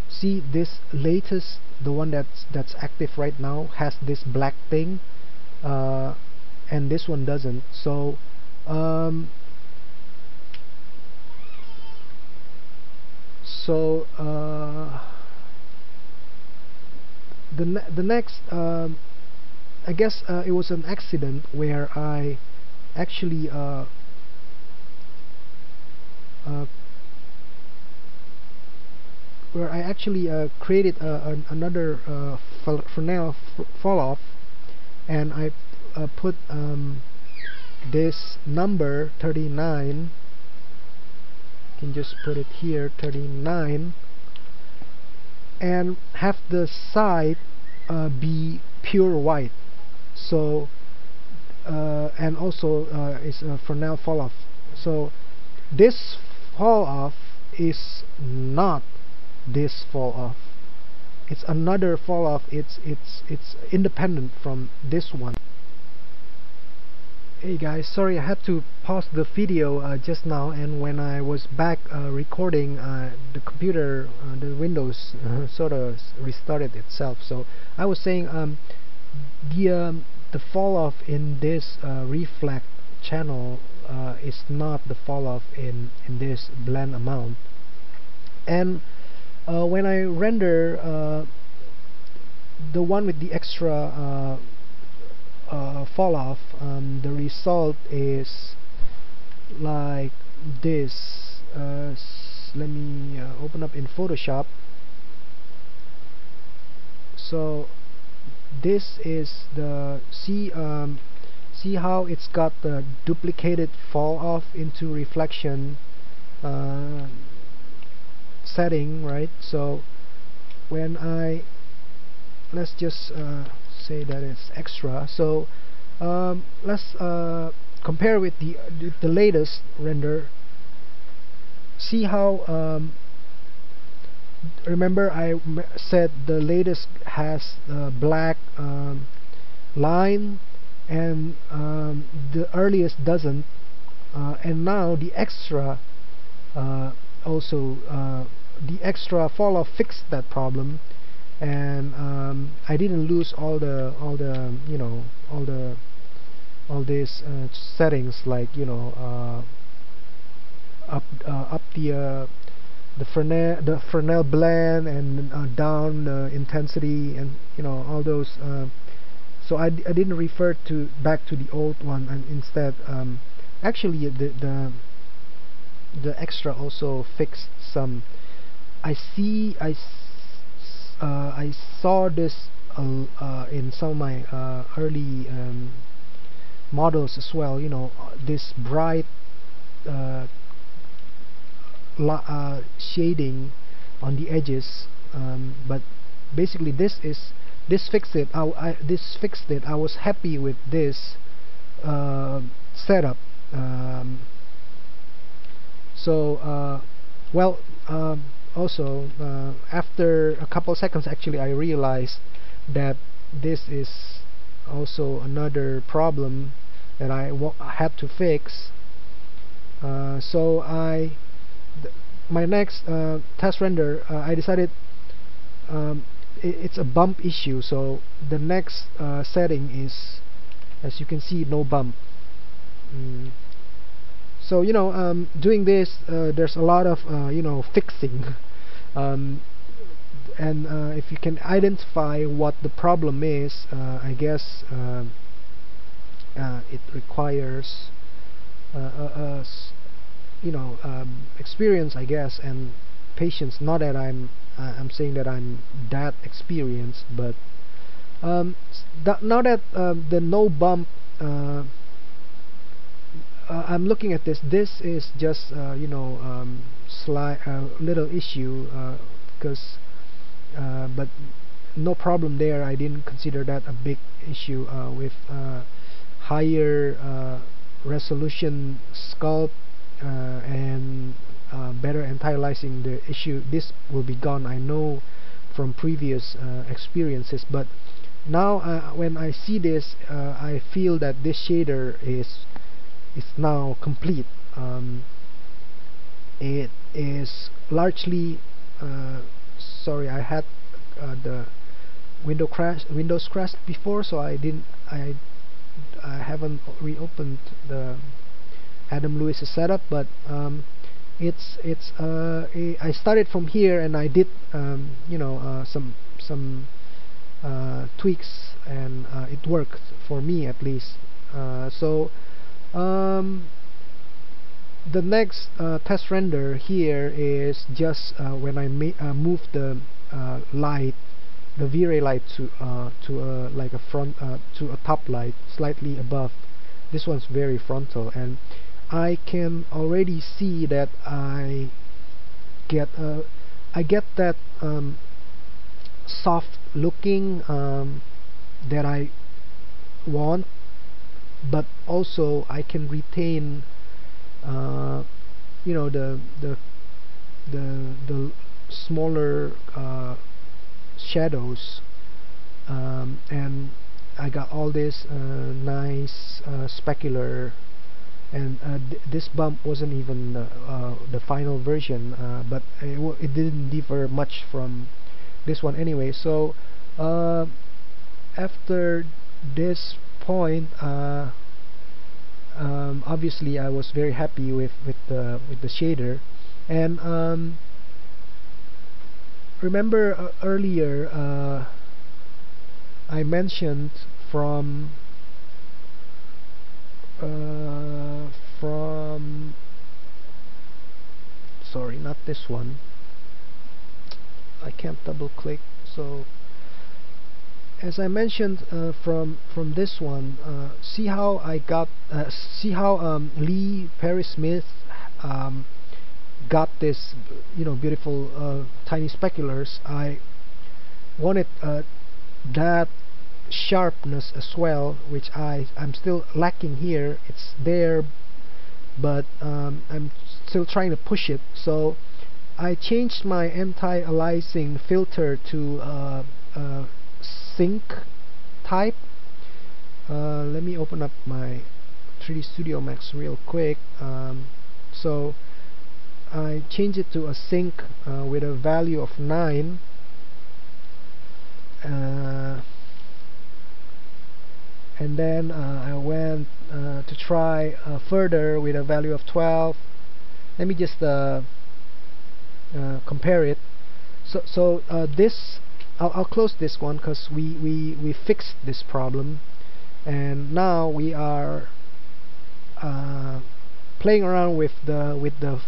see this latest, the one that's active right now, has this black thing, and this one doesn't. So the next, I guess it was an accident where I actually created another Fresnel fall off, and I put this number 39. You can just put it here, 39, and have the side be pure white. So and also is a Fresnel fall off. So this fall off is not this fall off. It's another fall off. It's independent from this one. Hey guys, sorry I had to pause the video just now, and when I was back recording, the computer, the Windows sort of restarted itself. So I was saying the fall off in this reflect channel is not the fall off in this blend amount. And when I render the one with the extra fall off, the result is like this. Let me open up in Photoshop. So this is the see how it's got the duplicated fall off into reflection setting, right? So when let's just say that it's extra. So let's compare with the latest render. See how remember I said the latest has a black line, and the earliest doesn't, and now the extra also the extra fall off fixed that problem, and I didn't lose all these settings, like up the Fresnel blend, and down the intensity, and all those. So I didn't refer back to the old one, and instead actually the extra also fixed some. I saw this in some of my early models as well. This bright shading on the edges, but basically this fixed it. This fixed it. I was happy with this setup. Well, also after a couple seconds, actually I realized that this is also another problem that I had to fix. So my next test render, I decided it's a bump issue. So the next setting is, as you can see, no bump. So doing this, there's a lot of fixing, and if you can identify what the problem is, I guess it requires experience, I guess, and patience. Not that I'm saying that I'm that experienced, but now that the no bump, I'm looking at this. This is just little issue, because but no problem there. I didn't consider that a big issue. With higher resolution sculpt and better anti-aliasing, the issue, this will be gone. I know from previous experiences, but now when I see this, I feel that this shader is now complete. It is largely sorry, I had the Windows crashed before, so I haven't reopened the Adam Lewis's setup, but I started from here, and I did some tweaks, and it worked for me at least. So the next test render here is just when I move the light, the V-Ray light to like a front to a top light slightly above. This one's very frontal, and I can already see that I get that soft looking that I want, but also I can retain the smaller shadows, and I got all this nice specular, and this bump wasn't even the final version, but it didn't differ much from this one anyway. So after this point, obviously I was very happy with the shader. And remember earlier I mentioned from sorry, not this one, I can't double click. So as I mentioned from this one, see how I got Lee Perry Smith got this beautiful tiny speculars. I wanted that sharpness as well, which I'm still lacking here. It's there, but I'm still trying to push it. So I changed my anti-aliasing filter to sync type. Let me open up my 3D Studio Max real quick. So I changed it to a sync with a value of 9. And then I went to try further with a value of 12. Let me just compare it. So this I'll close this one because we fixed this problem, and now we are playing around with the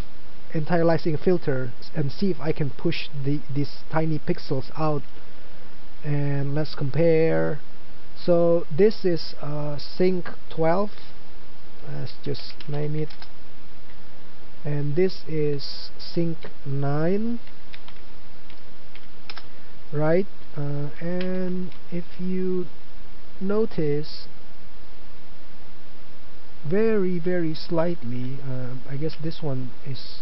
anti-aliasing filter and see if I can push these tiny pixels out. And let's compare. So this is sync 12, let's just name it, and this is sync 9, right? And if you notice, very slightly, I guess this one is,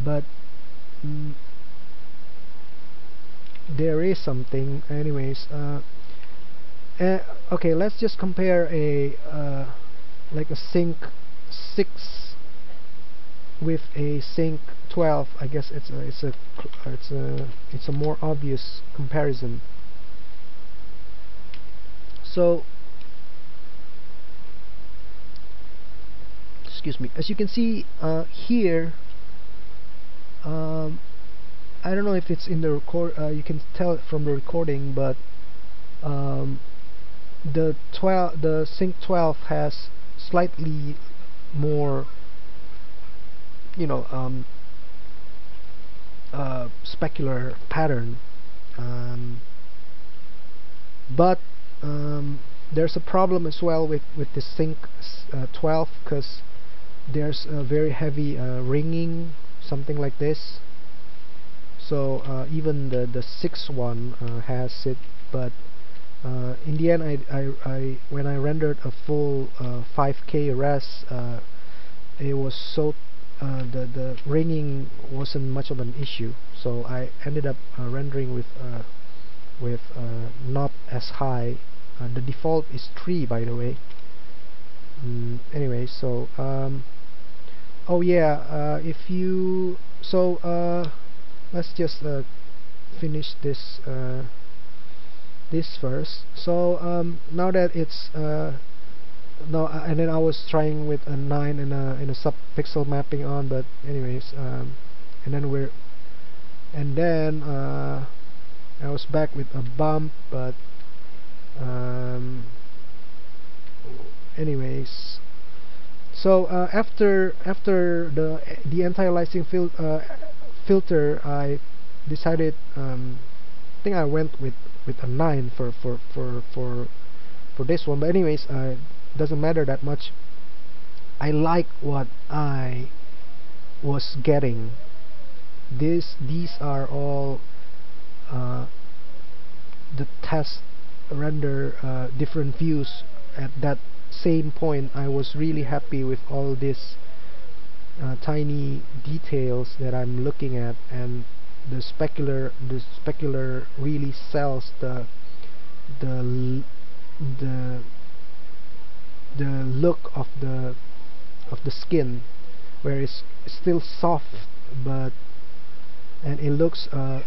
but there is something anyways. Okay, let's just compare a like a sync 6 with a sync 12. I guess it's a more obvious comparison. So excuse me, as you can see here, I don't know if it's in the record, you can tell it from the recording, but the sync 12 has slightly more specular pattern, but there's a problem as well with the sync 12, because there's a very heavy ringing, something like this. So even the 6 one has it, but in the end, I when I rendered a full 5K res, it was so the ringing wasn't much of an issue. So I ended up rendering with not as high. The default is 3, by the way. Anyway, so oh yeah, if you let's just finish this first. So now that it's no, and then I was trying with a 9 and a sub-pixel mapping on, but anyways, and then I was back with a bump, but anyways, so after the anti-aliasing filter, I decided, I think I went with a 9 for this one, but anyways, doesn't matter that much. I like what I was getting. These are all the test render different views. At that same point, I was really happy with all these tiny details that I'm looking at, and the specular really sells the look of the skin, where it's still soft, but and it looks to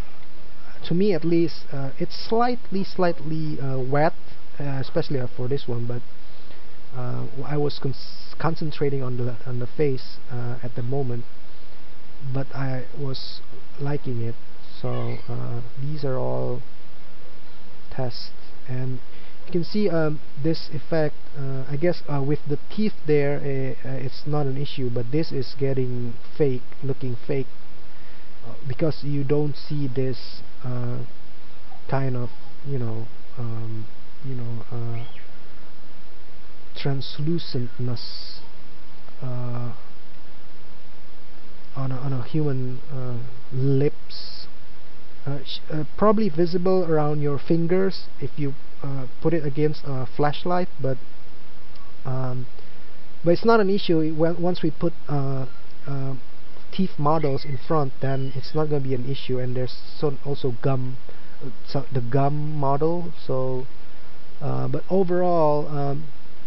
me at least it's slightly wet, especially for this one, but I was concentrating on the face at the moment, but I was liking it. So these are all tests, and you can see this effect. I guess with the teeth there, it's not an issue, but this is getting fake, looking fake, because you don't see this kind of translucentness on a human lips. Probably visible around your fingers if you put it against a flashlight, but it's not an issue. Once we put teeth models in front, then it's not going to be an issue. And there's also gum, the gum model. So but overall,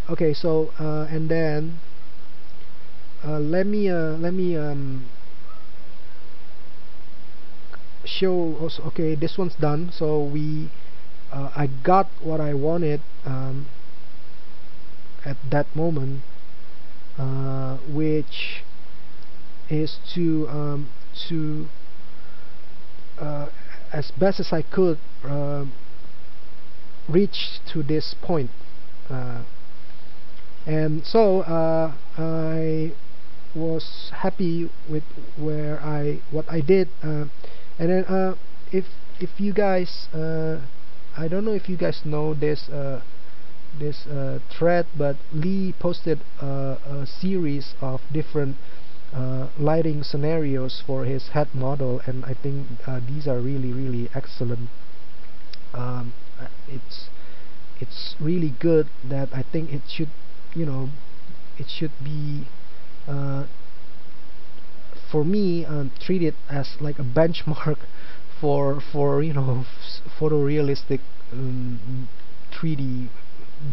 okay, so and then let me show also. Okay, this one's done. So I got what I wanted at that moment, which is to as best as I could reach to this point, and so I was happy with what I did, and then if you guys I don't know if you guys know this thread, but Lee posted a series of different lighting scenarios for his head model, and I think these are really excellent. It's really good. That I think it should, it should be for me treated as like a benchmark for photorealistic 3D,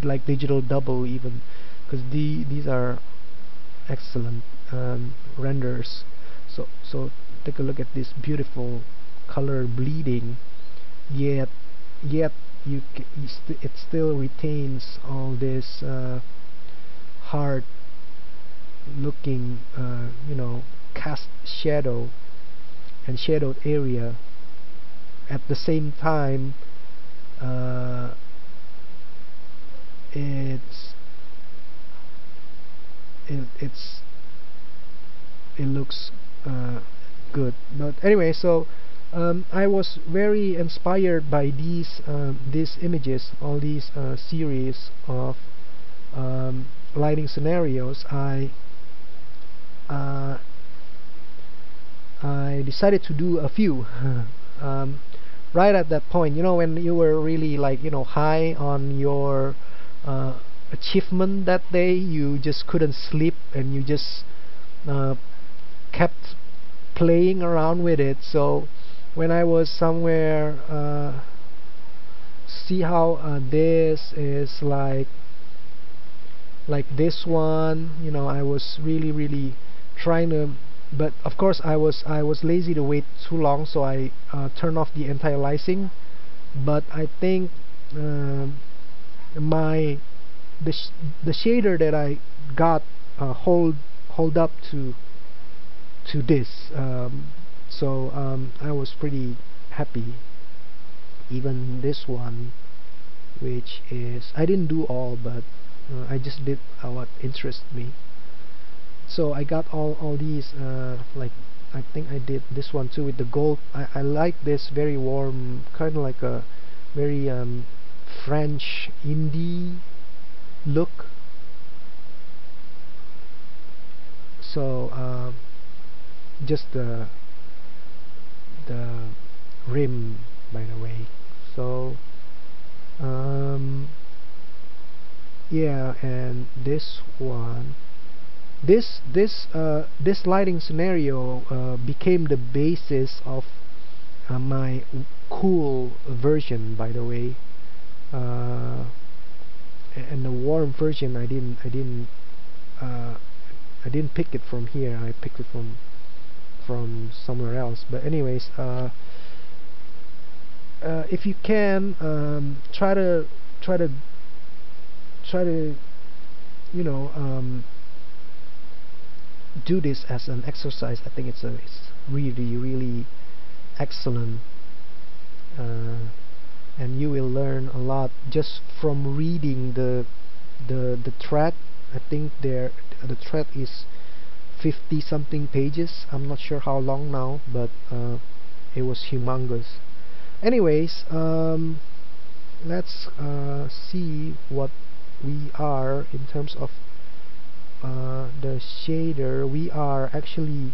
like digital double even, because these are excellent renders. So take a look at this beautiful color bleeding, yet it still retains all this hard looking cast shadow and shadowed area. At the same time, it looks good. But anyway, so I was very inspired by these images, all these series of lighting scenarios. I decided to do a few right at that point, when you were really like high on your achievement that day. You just couldn't sleep, and you just kept playing around with it. So when I was somewhere, see how this is like this one, I was really trying to but of course I was lazy to wait too long, so I turned off the anti-aliasing. But I think my the shader that I got hold up to this, so I was pretty happy. Even this one, which is, I didn't do all, but I just did what interests me. So I got all these, like I think I did this one too with the gold. I like this very warm, kind of like a very French indie look. So just the rim, by the way. So yeah, and this one, this lighting scenario became the basis of my cool version, by the way. And the warm version, I didn't pick it from here. I picked it from somewhere else. But anyways, if you can, try to you know, do this as an exercise. I think it's really excellent, and you will learn a lot just from reading the thread. I think the thread is 50 something pages. I'm not sure how long now, but it was humongous. Anyways, let's see what we are in terms of the shader. We are actually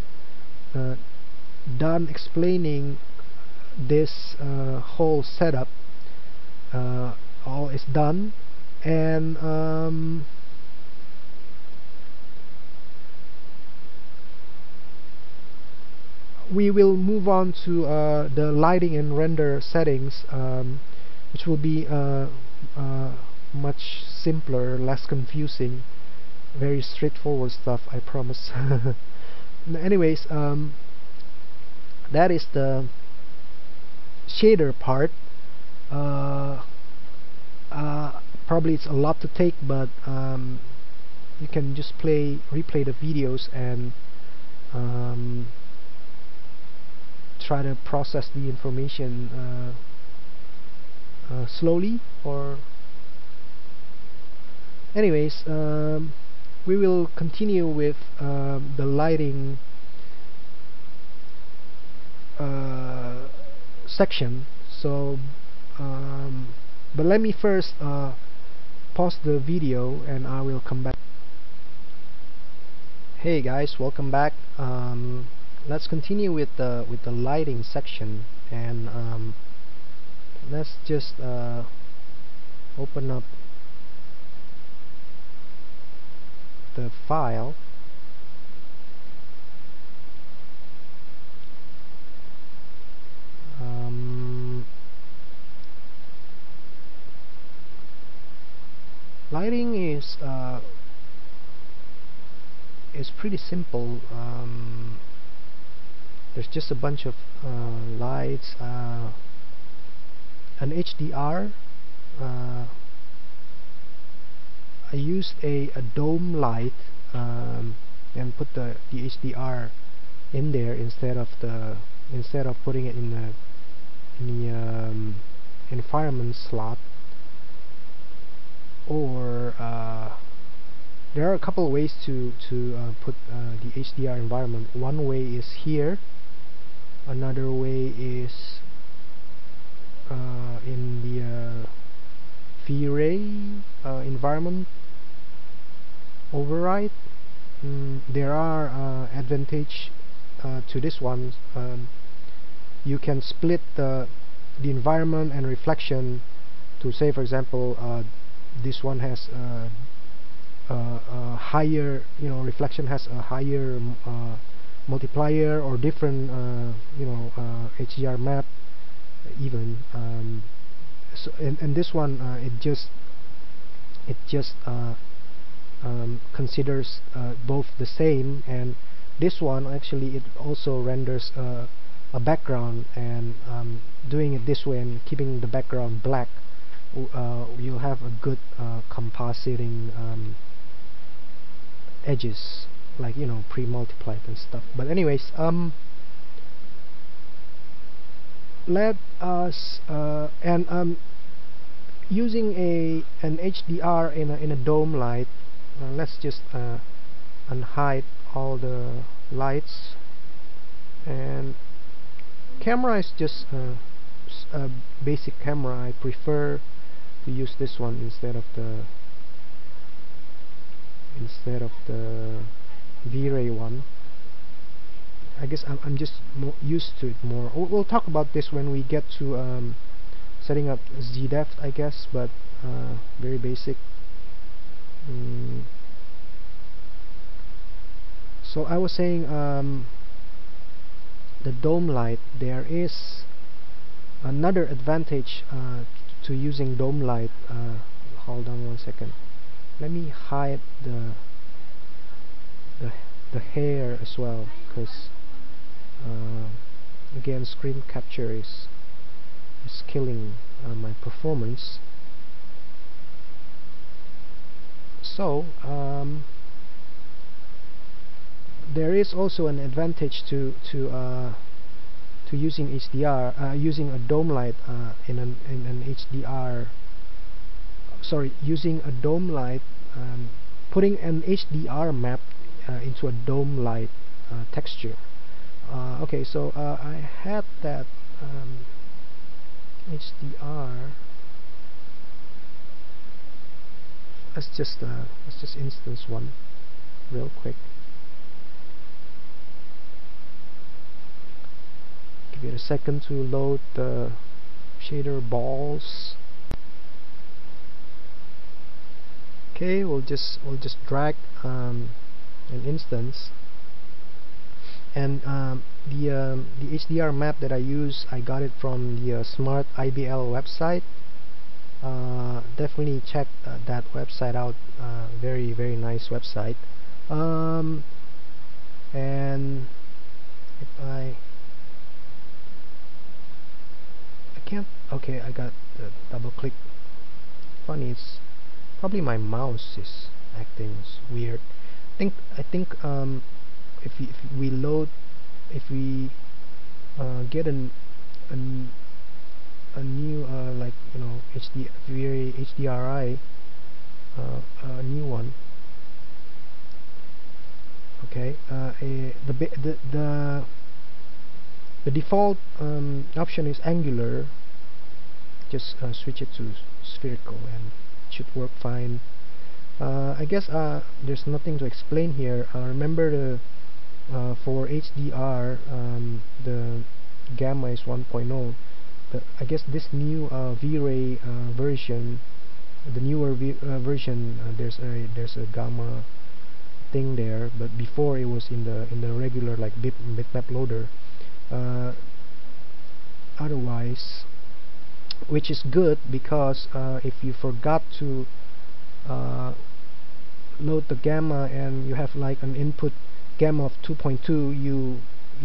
done explaining this whole setup. All is done, and we will move on to the lighting and render settings, which will be much simpler, less confusing, very straightforward stuff, I promise. Anyways, that is the shader part. Probably it's a lot to take, but you can just replay the videos and try to process the information slowly. Or anyways, we will continue with the lighting section. So but let me first pause the video and I will come back. Hey guys, welcome back. Let's continue with the lighting section, and let's just open up the file. Lighting is pretty simple. There's just a bunch of lights, an HDR. I used a dome light and put the HDR in there instead of putting it in the environment slot. Or there are a couple of ways to put the HDR environment. One way is here. Another way is in the VRay environment override. There are advantage to this one. You can split the environment and reflection to, say for example, this one has a higher, reflection has a higher multiplier, or different HDR map even. So and this one it just considers both the same, and this one actually it also renders a background, and doing it this way and keeping the background black, you'll have a good compositing edges, like, you know, pre-multiplied and stuff. But anyways, let us using an HDR in a dome light, let's just unhide all the lights, and camera is just a basic camera. I prefer to use this one instead of the VRay one. I guess I'm just used to it more. We'll talk about this when we get to setting up Z-depth, I guess, but very basic. So I was saying, the dome light, there is another advantage to using dome light. Hold on one second. Let me hide the hair as well, because again, screen capture is killing my performance. So there is also an advantage to using HDR, using a dome light in an HDR. Sorry, using a dome light, putting an HDR map into a dome light texture. Okay, so I had that HDR. Let's just instance one real quick. Give it a second to load the shader balls. Okay, we'll just drag an instance, and the HDR map that I use, I got it from the Smart IBL website. Definitely check that website out. Very nice website. And if I can't, okay, I got the double click. Funny, it's probably my mouse is acting weird. I think if we load, if we get a new like, you know, VRay HDRI, a new one. Okay, the default option is angular. Just switch it to spherical and it should work fine. I guess there's nothing to explain here. Remember, the for HDR, the gamma is 1.0. I guess this new VRay version, the newer version, there's a gamma thing there, but before it was in the regular, like, bitmap loader. Otherwise, which is good, because if you forgot to load the gamma and you have like an input gamma of 2.2, you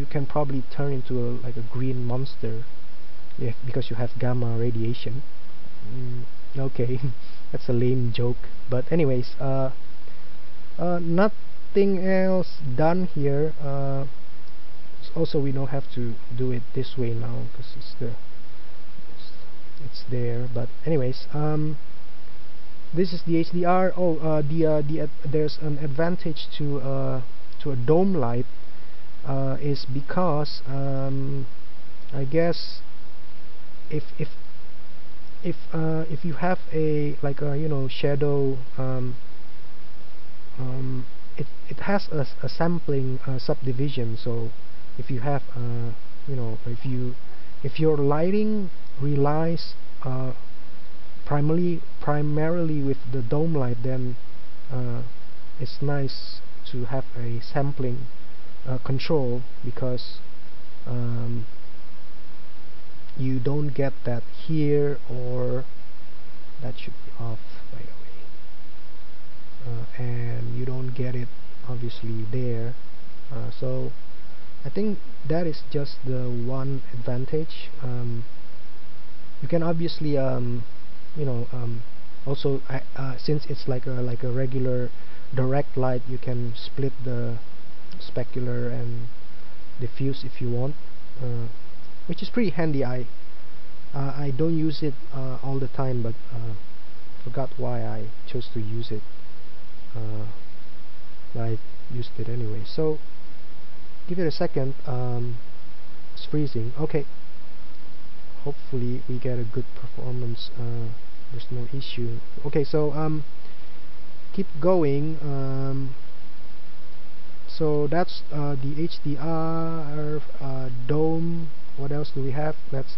can probably turn into like a green monster, because you have gamma radiation. Okay, that's a lame joke, but anyways, nothing else done here. Also, we don't have to do it this way now, because it's there. But anyways, this is the HDR. There's an advantage to a dome light, is because I guess if you have a, like, a, you know, shadow, it has a sampling subdivision. So if you have you know, if your lighting relies primarily with the dome light, then it's nice to have a sampling control, because you don't get that here, or that should be off, by the way, and you don't get it obviously there. So I think that is just the one advantage. You can obviously also since it's like a regular direct light, you can split the specular and diffuse if you want, which is pretty handy. I don't use it all the time, but forgot why I chose to use it, but I used it anyway. So give it a second. It's freezing. Okay, hopefully we get a good performance. There's no issue. Okay, so keep going. So that's the HDR dome. What else do we have? Let's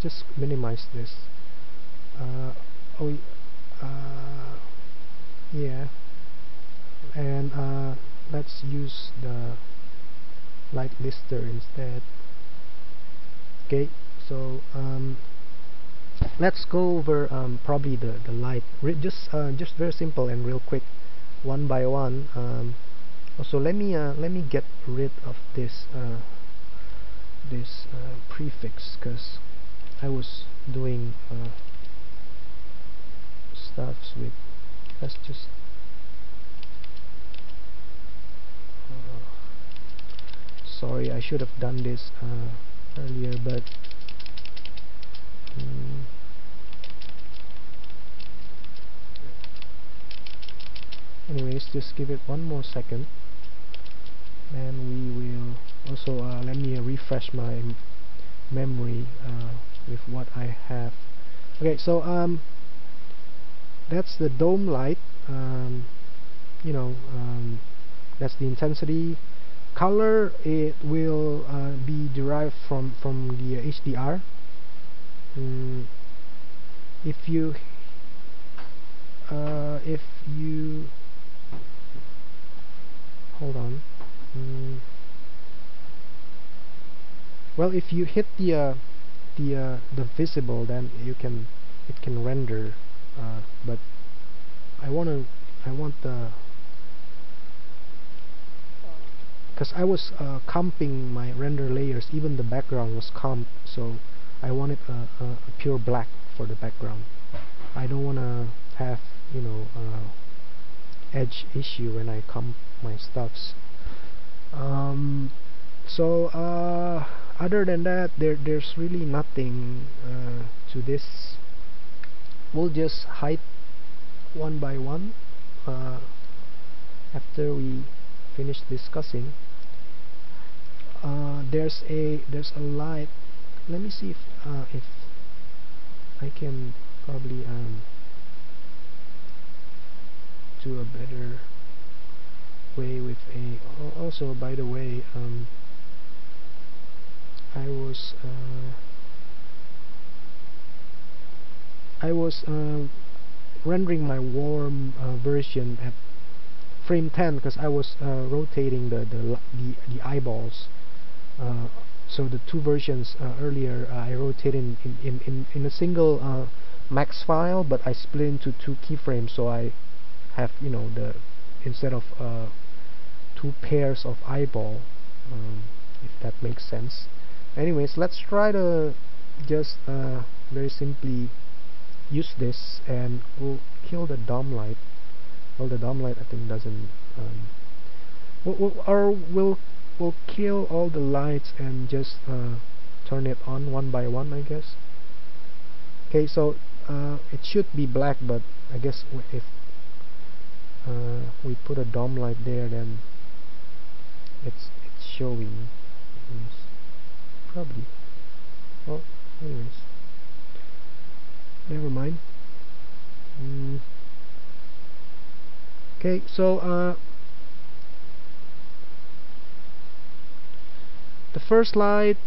just minimize this. Oh, yeah, and let's use the light lister instead. Okay, so let's go over probably the light. Just very simple and real quick, one by one. Also, let me get rid of this prefix, because I was doing stuffs with. Let's just sorry, I should have done this earlier, but anyways, just give it one more second, and we will also let me refresh my memory with what I have. Okay, so that's the dome light. That's the intensity. Color, it will be derived from the HDR. If you hold on. Well, if you hit the visible, then it can render. But I want the, because I was comping my render layers, even the background was comped, so I wanted a pure black for the background. I don't want to have edge issue when I comp my stuffs. So other than that, there's really nothing to this. We'll just hide one by one after we finish discussing. There's a light. Let me see if I can probably do a better way with a. Also, by the way, I was rendering my warm version at frame 10, because I was rotating the eyeballs. So the two versions earlier, I rotated in a single max file, but I split into two keyframes, so I have the instead of two pairs of eyeball, if that makes sense. Anyways, let's try to just very simply use this, and we'll kill the dome light. Well, the dome light I think doesn't we'll kill all the lights and just turn it on one by one, I guess. Okay, so it should be black, but I guess if we put a dome light there, then it's showing. Probably. Oh, anyways, never mind. Okay, so the first light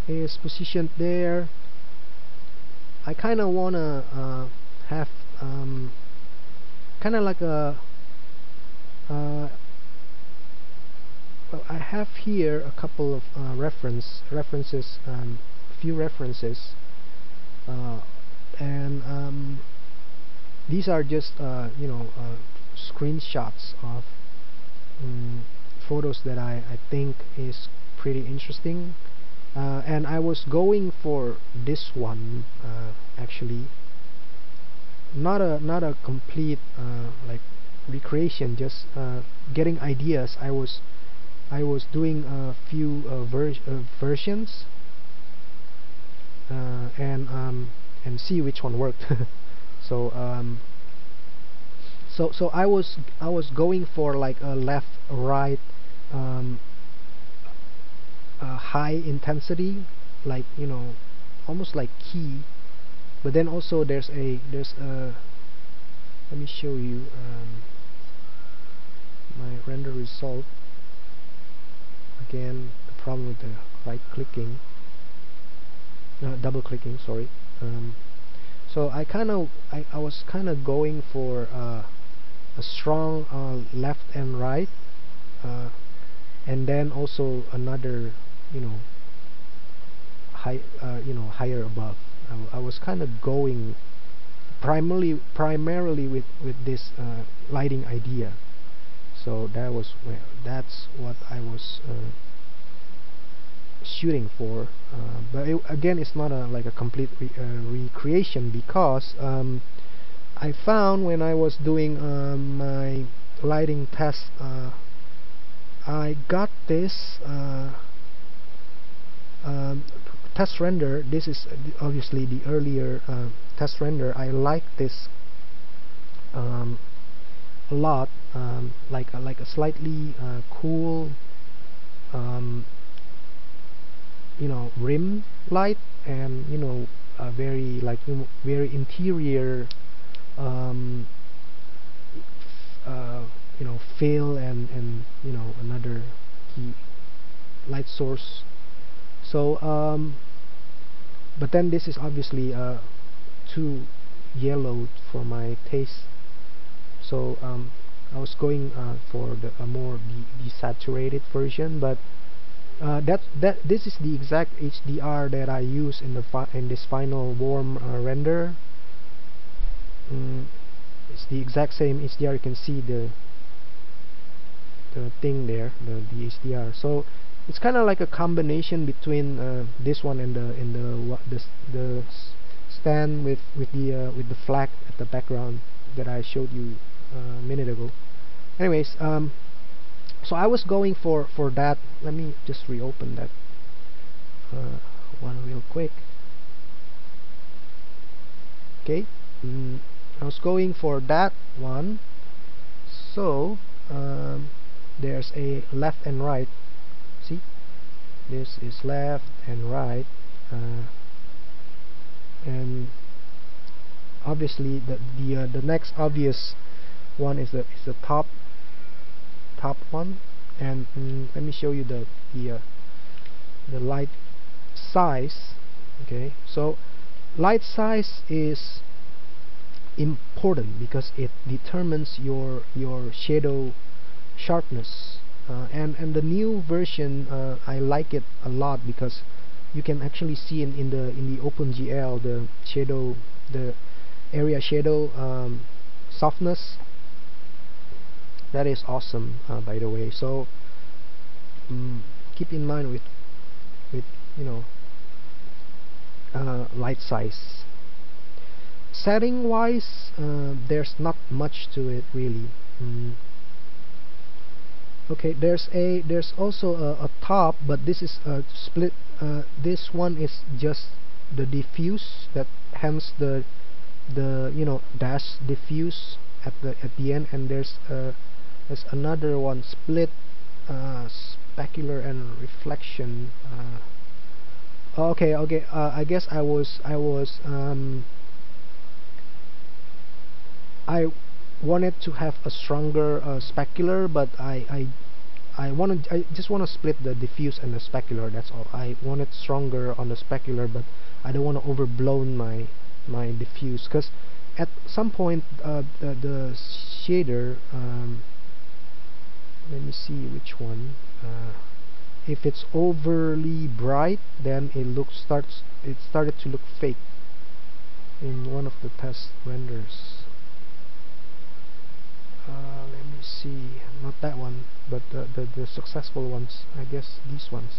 is positioned there. I kind of wanna have kind of like a well, I have here a couple of few references. and these are just screenshots of photos that I think is pretty interesting, and I was going for this one, actually not a complete like recreation, just getting ideas. I was doing a few versions, and see which one worked. so I was going for like a left right high intensity, like almost like key, but then also there's a let me show you my render result. Again, the problem with the right clicking, double clicking, sorry. So I was kind of going for a strong left and right, and then also another higher above. I was kind of going primarily with this lighting idea. So that's what I was shooting for, but again, it's not like a complete recreation, because I found when I was doing my lighting test, I got this test render. This is obviously the earlier test render. I like this a lot, like a slightly cool rim light, and a very very interior fill, and another key light source. So but then this is obviously too yellow for my taste, so I was going for a more desaturated version. But this is the exact HDR that I use in this final warm render. It's the exact same HDR. You can see the thing there, the HDR. So it's kind of like a combination between this one and the stand with the flag at the background that I showed you a minute ago. Anyways, so I was going for that. Let me just reopen that one real quick. Okay, I was going for that one. So there's a left and right. See, this is left and right, and obviously the next obvious one is the top one. And let me show you the light size. Okay, so light size is important because it determines your shadow sharpness, and the new version, I like it a lot because you can actually see in the OpenGL the area shadow softness. That is awesome, by the way. So keep in mind with light size. Setting wise, there's not much to it really. Okay, there's also a top, but this is a split. This one is just the diffuse, that hence the dash diffuse at the end, and there's another one, split specular and reflection. Okay. I guess I wanted to have a stronger specular, but I just want to split the diffuse and the specular. That's all. I want it stronger on the specular, but I don't want to overblown my diffuse, because at some point the shader, let me see which one, if it's overly bright, then it started to look fake. in one of the test renders. Let me see, not that one, but the successful ones, I guess these ones.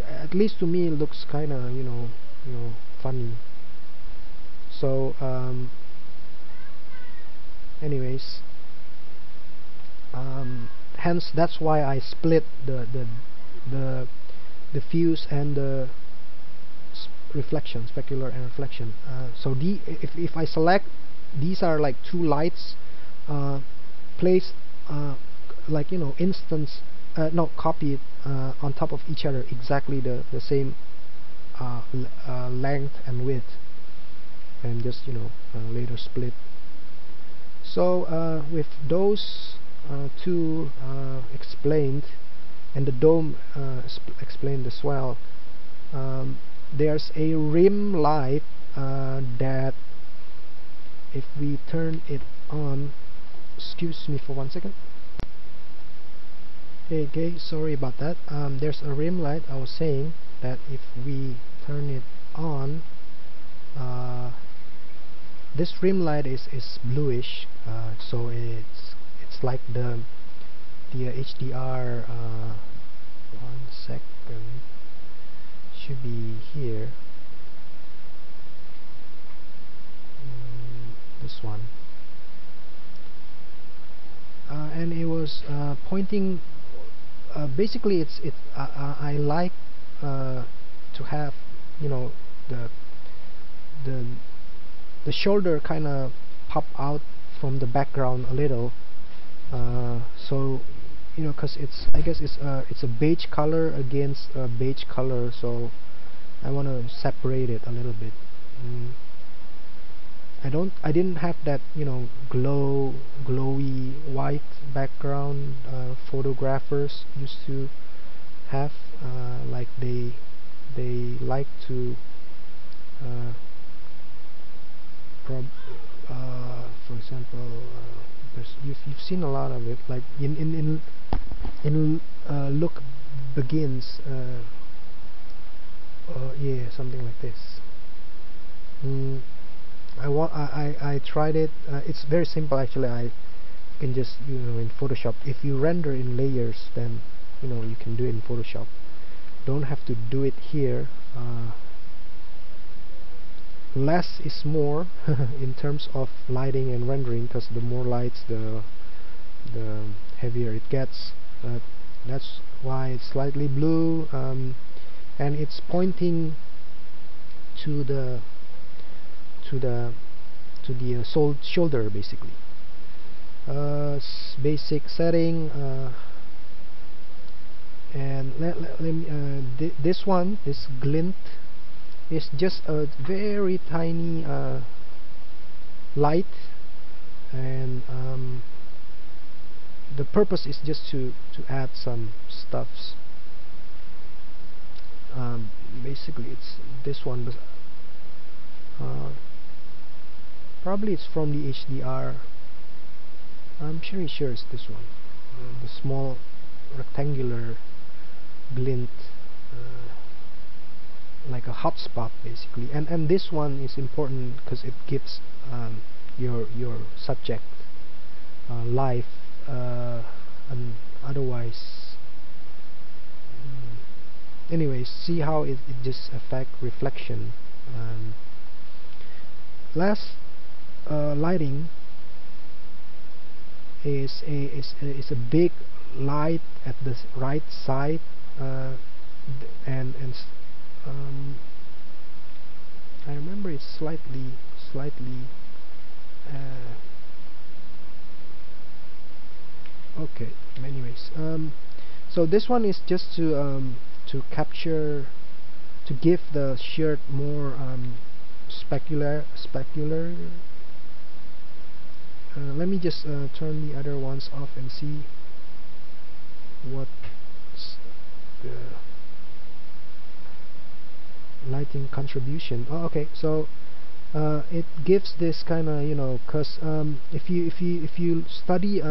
At least to me it looks kinda, funny. So anyways, hence that's why I split the diffuse and the reflection, specular and reflection. So if I select, these are like two lights placed like instance no, copied on top of each other, exactly the same length and width, and just later split. So with those two explained, and the dome explained as well, there's a rim light that if we turn it on, excuse me for 1 second. Okay, sorry about that. There's a rim light. I was saying that if we turn it on, this rim light is bluish, so it's like the HDR. 1 second, should be here. This one, and it was pointing. Basically, I like to have the shoulder kind of pop out from the background a little, so because I guess it's a beige color against a beige color, so I want to separate it a little bit. I didn't have that glowy white background photographers used to have, like they like to for example, you've seen a lot of it, like in Look Begins, yeah, something like this. I tried it. It's very simple actually. I can just in Photoshop. If you render in layers, then you can do it in Photoshop. Don't have to do it here. Less is more in terms of lighting and rendering, because the more lights, the heavier it gets. That's why it's slightly blue, and it's pointing to the shoulder basically. Basic setting, and let me this glint is just a very tiny light, and the purpose is just to add some stuffs. Basically it's this one, but probably it's from the HDR. I'm pretty sure it's this one, the small rectangular glint, like a hotspot basically. And this one is important because it gives your subject life, and otherwise anyways, see how it just affect reflection. Last lighting is a big light at the right side, and I remember it's slightly okay. Anyways, so this one is just to capture, to give the shirt more specular. Let me just turn the other ones off and see what's the lighting contribution. Oh, okay. So it gives this kind of because if you study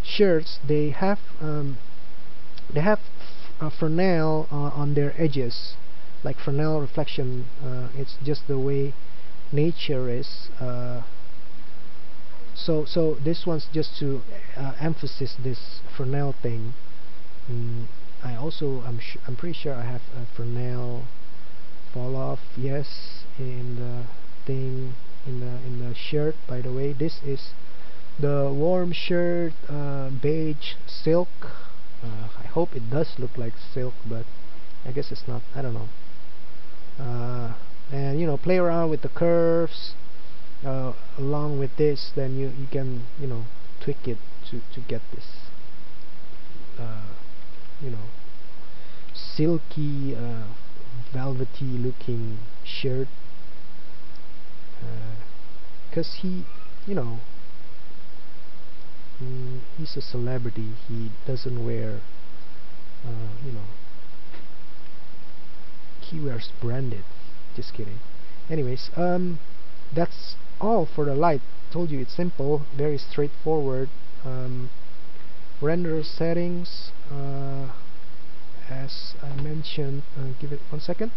shirts, they have Fresnel on their edges, like Fresnel reflection. It's just the way nature is. So this one's just to emphasize this Fresnel thing. I also I'm pretty sure I have a Fresnel fall off, yes, in the thing, in the shirt. By the way, this is the warm shirt, beige silk. I hope it does look like silk, but I guess it's not. I don't know. And you know, play around with the curves along with this. Then you can, you know, tweak it to get this you know, silky velvety looking shirt, because he, you know, he's a celebrity. He doesn't wear you know, he wears branded. Just kidding. Anyways, that's all for the light. Told you it's simple, very straightforward. Render settings, as I mentioned, give it 1 second.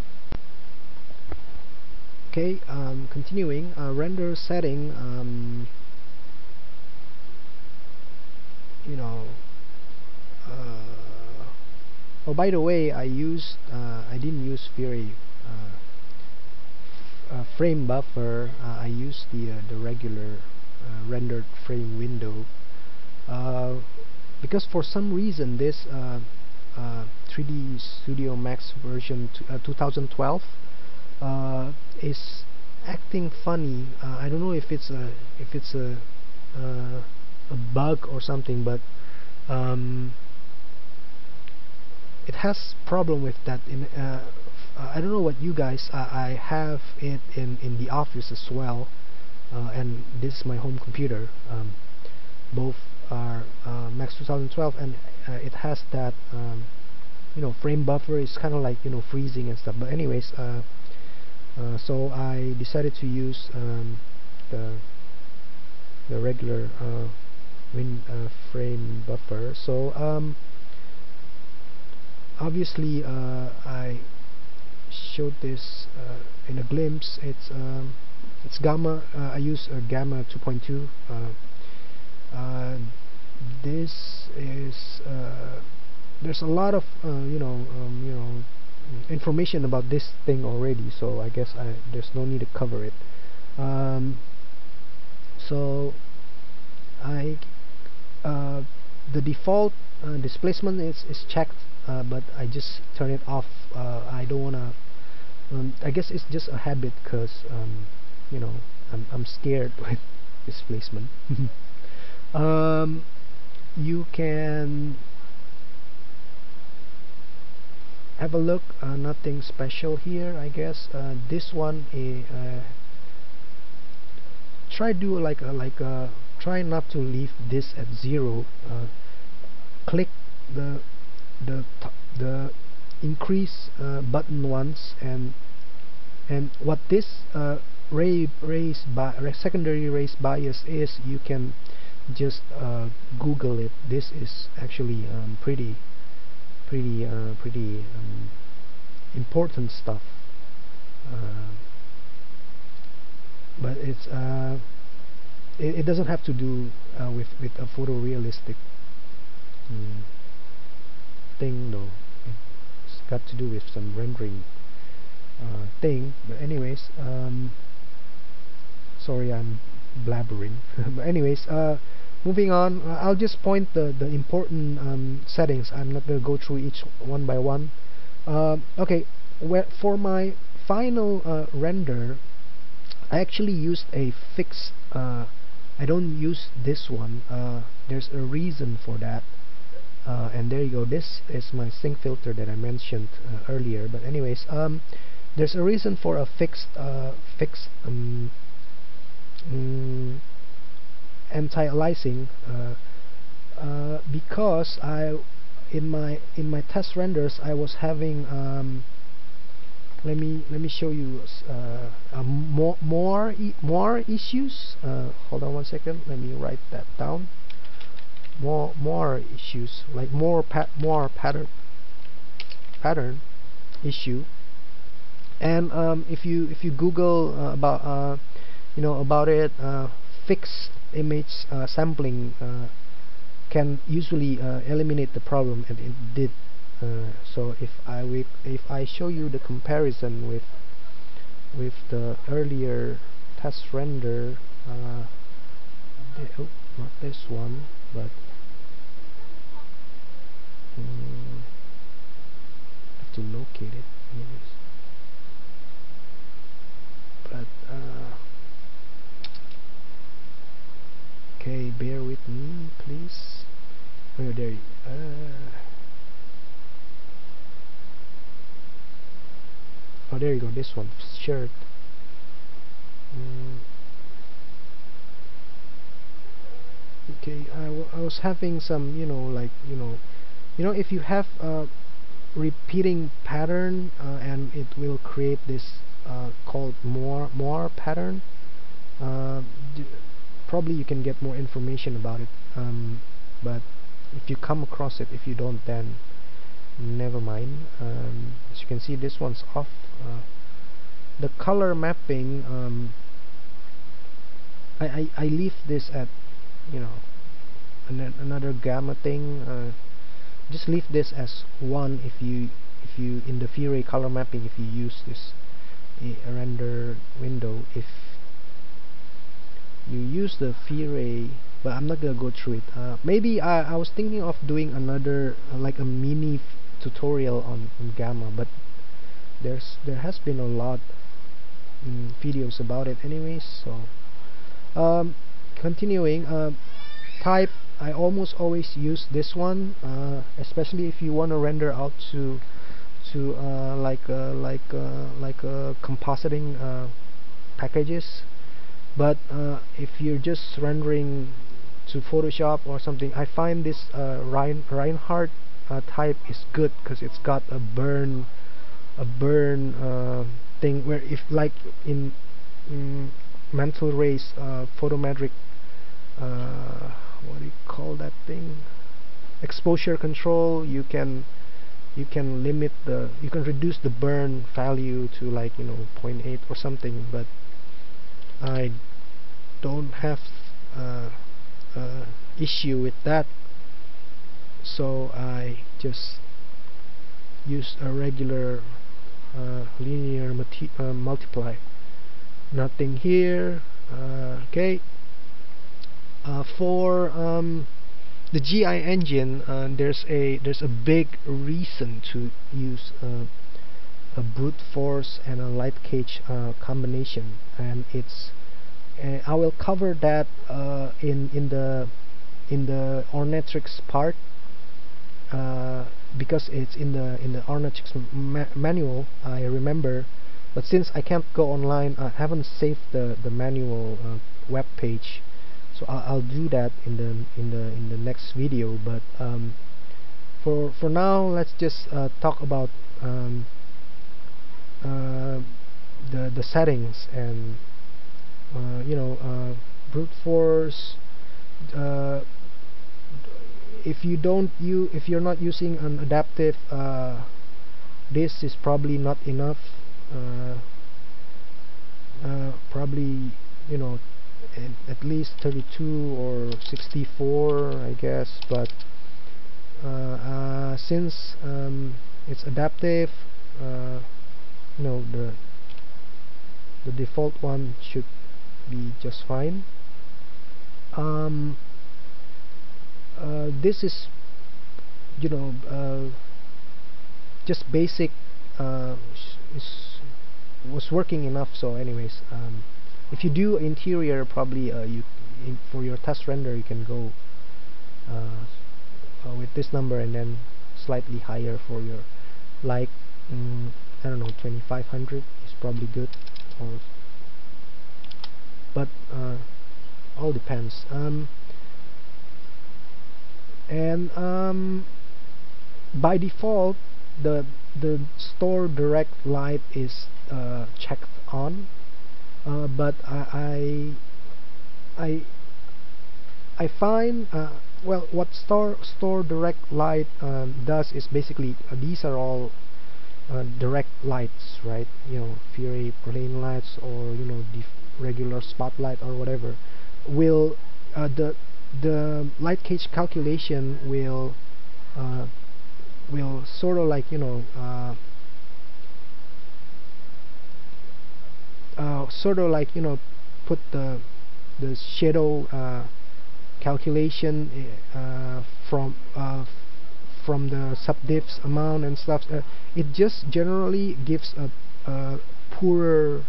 Okay, continuing, render setting, you know, oh, by the way, I didn't use VRay frame buffer. I used the regular rendered frame window, because for some reason this 3D Studio Max version 2012 is acting funny. I don't know if it's a bug or something, but it has problem with that. I don't know what you guys. I have it in the office as well, and this is my home computer. Both are Max 2012, and it has that you know, frame buffer is kind of like, you know, freezing and stuff. But anyways, so I decided to use the regular frame buffer. So obviously I showed this in a glimpse. It's gamma. I use gamma 2.2. This is there's a lot of you know, information about this thing already, so I guess there's no need to cover it. So the default displacement is checked, but I just turn it off. I don't wanna. I guess it's just a habit, because you know, I'm scared with displacement. You can have a look. Nothing special here, I guess. This one try do try not to leave this at 0. Click the increase button once, and what this secondary race bias is, you can just Google it. This is actually pretty important stuff, but it's it doesn't have to do with a photorealistic thing, though. It's got to do with some rendering thing. But anyways, sorry, I'm blabbering. But anyways, moving on, I'll just point the important settings. I'm not going to go through each one by one. Okay, for my final render, I actually used a fixed. I don't use this one. There's a reason for that. And there you go. This is my sync filter that I mentioned earlier. But anyways, there's a reason for a fixed anti-aliasing, because in my test renders I was having let me show you more issues. Hold on 1 second, let me write that down. More issues, like more pattern issue. And if you Google about it, fixed image sampling can usually eliminate the problem, and it did. So if I show you the comparison with the earlier test render, not this one, but have to locate it anyways. But okay, bear with me, please. Oh, there. Oh, there you go. This one, shirt. Okay, I was having some, if you have a repeating pattern, and it will create this called more pattern. Probably you can get more information about it, but if you come across it, if you don't, then never mind. As you can see, this one's off. The color mapping, I leave this at another gamma thing. Just leave this as 1 if you in the VRay color mapping, if you use this render window. If you use the VRay, but I'm not gonna go through it. Maybe I was thinking of doing another like a mini tutorial on gamma, but there has been a lot videos about it anyways. So continuing, type, I almost always use this one, especially if you want to render out to compositing packages. But if you're just rendering to Photoshop or something, I find this Reinhardt type is good because it's got a burn thing, where if like in Mtl Ray's photometric, what do you call that thing, exposure control, you can reduce the burn value to 0.8 or something. But I don't have issue with that, so I just use a regular linear multiply. Nothing here. Okay. For the GI engine, there's a big reason to use a brute force and a light cage combination, and it's I will cover that in the Ornatrix part, because it's in the Ornatrix manual, I remember. But since I can't go online, I haven't saved the manual web page, so I'll do that in the next video. But for now, let's just talk about the settings and brute force. If you're not using an adaptive, this is probably not enough. Probably at least 32 or 64, I guess. But since it's adaptive, the default one should be just fine. This is just basic, was working enough. So anyways, if you do interior, probably for your test render, you can go with this number, and then slightly higher for your, I don't know, 2500 is probably good, but all depends. And by default, the store direct light is checked on, but I find well, what store direct light does is basically these are all direct lights, right? VRay plane lights, or regular spotlight or whatever, will the light gauge calculation will sort of like put the shadow calculation from the subdiffs amount and stuff. It just generally gives a poorer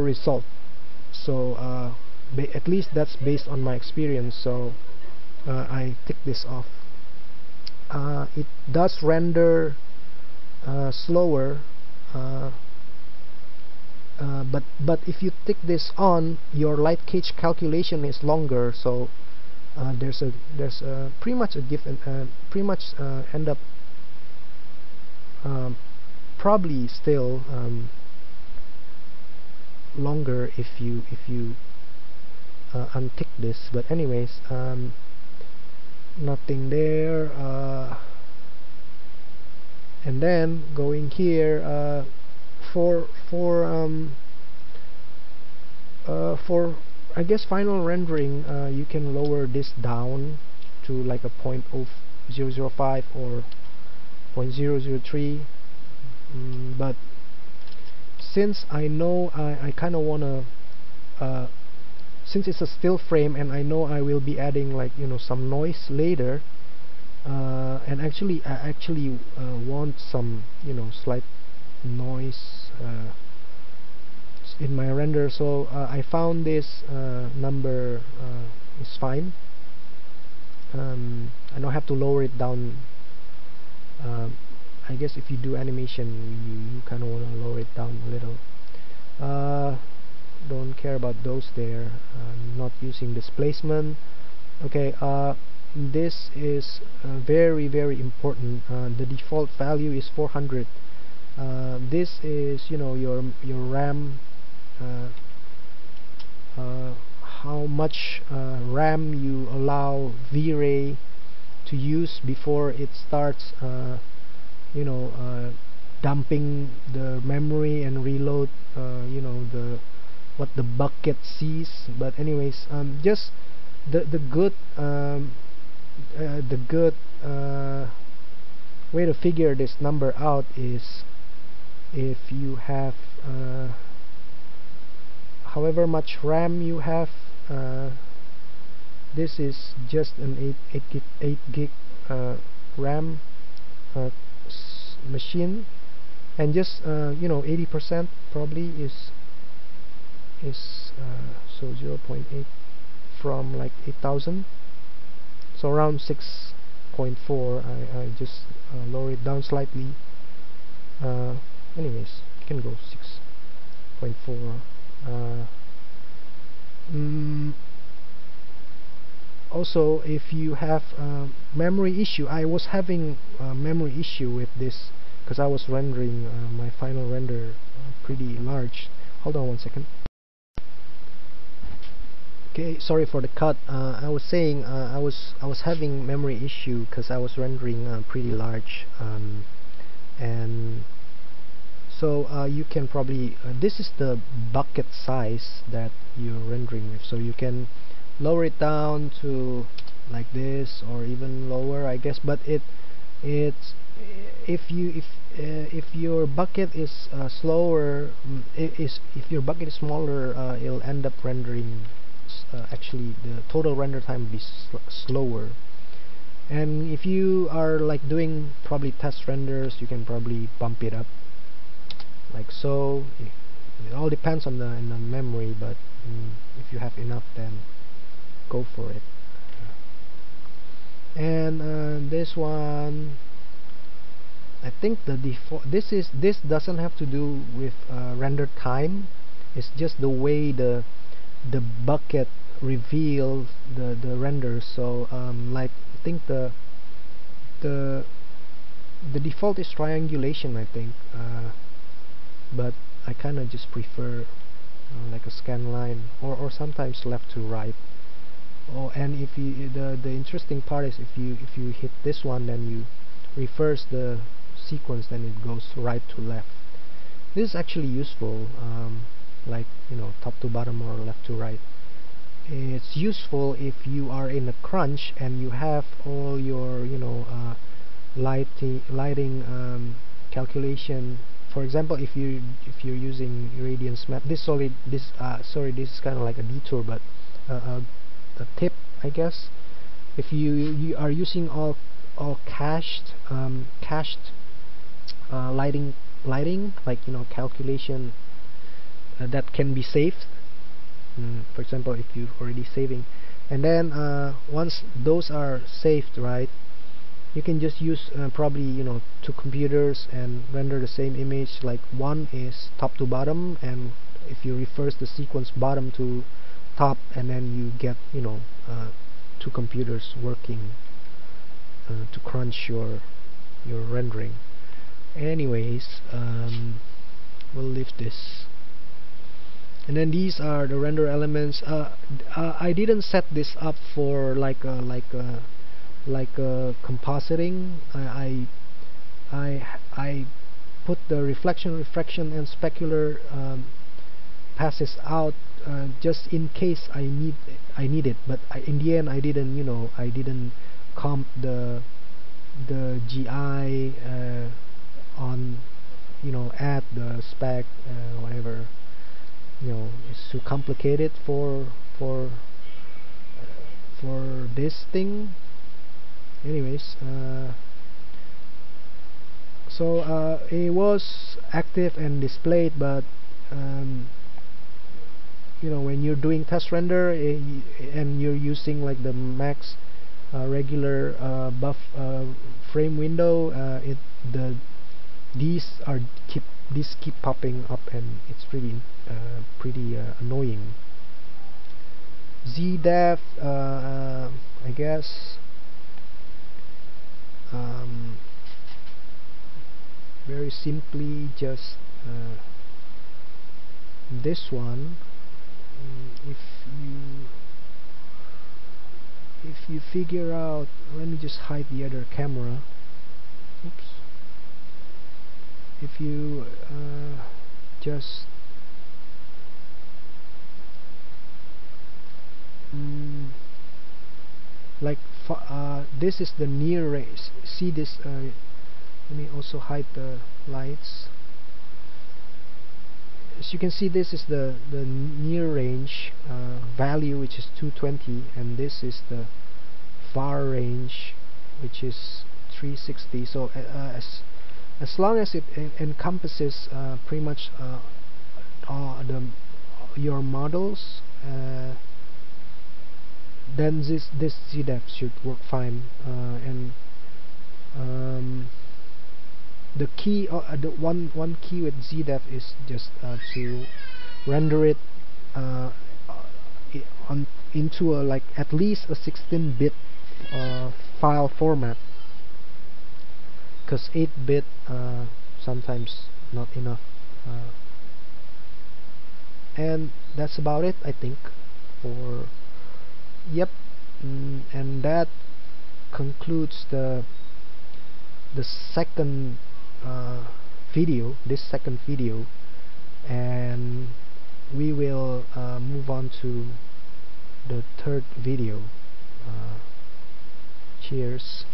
result. So at least that's based on my experience. So I tick this off. It does render slower, but if you tick this on, your light gauge calculation is longer. So there's pretty much a different end up probably still longer if you untick this. But anyways, nothing there. And then going here, for I guess final rendering, you can lower this down to like a 0.005 or 0.003, but since I know I kind of wanna, since it's a still frame and I know I will be adding like some noise later, and I actually want some slight noise in my render. So I found this number is fine. I don't have to lower it down. I guess if you do animation, you kind of want to lower it down a little. Don't care about those there. Not using displacement. Okay, this is very important. The default value is 400. This is your RAM, how much RAM you allow VRay to use before it starts dumping the memory and reload what the bucket sees. But anyways, just the good way to figure this number out is if you have however much RAM you have. This is just an 8 gig RAM machine, and just 80% probably is so 0.8 from like 8,000, so around 6.4. I just lower it down slightly. Anyways, you can go 6.4. Also, if you have memory issue, I was having a memory issue with this because I was rendering my final render pretty large. Hold on one second. Okay, sorry for the cut. I was saying I was having memory issue because I was rendering pretty large, and so you can probably this is the bucket size that you're rendering with, so you can lower it down to like this or even lower, I guess. But it's if your bucket is slower, if your bucket is smaller, it'll end up rendering actually the total render time will be slower. And if you are like doing probably test renders, you can probably bump it up like so. It all depends on the memory, but if you have enough, then go for it. And this one, I think the default, this doesn't have to do with render time. It's just the way the bucket reveals the render. So like I think the default is triangulation, I think, but I kind of just prefer like a scan line, or sometimes left to right. Oh, and if you the interesting part is if you hit this one, then you reverse the sequence, then it goes right to left. This is actually useful, like, you know, top to bottom or left to right. It's useful if you are in a crunch and you have all your, you know, lighting calculation. For example, if you're using Irradiance map, this sorry, this is kind of like a detour, but a tip, I guess. If you are using all cached lighting, like, you know, calculation that can be saved. For example, if you're already saving, and then once those are saved, right, you can just use probably, you know, two computers and render the same image. Like, one is top to bottom, and if you reverse the sequence bottom to top, and then you get, you know, two computers working to crunch your rendering. Anyways, we'll leave this. And then these are the render elements. I didn't set this up for like compositing. I put the reflection, refraction, and specular passes out just in case I need it. But in the end, I didn't, you know, I didn't comp the GI on, you know, add the spec, whatever. You know, it's too complicated for this thing. Anyways, so it was active and displayed, but you know, when you're doing test render and you're using like the max regular buff frame window, these keep popping up, and it's pretty annoying. ZDef, I guess, very simply just this one. If you figure out, let me just hide the other camera. Oops. If you just like this is the near range. See this? Let me also hide the lights. As you can see, this is the near range value, which is 220, and this is the far range, which is 360. So as long as it encompasses pretty much your models, then this ZDef should work fine. And the key, the one key with ZDef is just to render it into a, like, at least a 16-bit file format, because 8-bit sometimes not enough. And that's about it, I think, for and that concludes the second video, and we will move on to the third video. Cheers.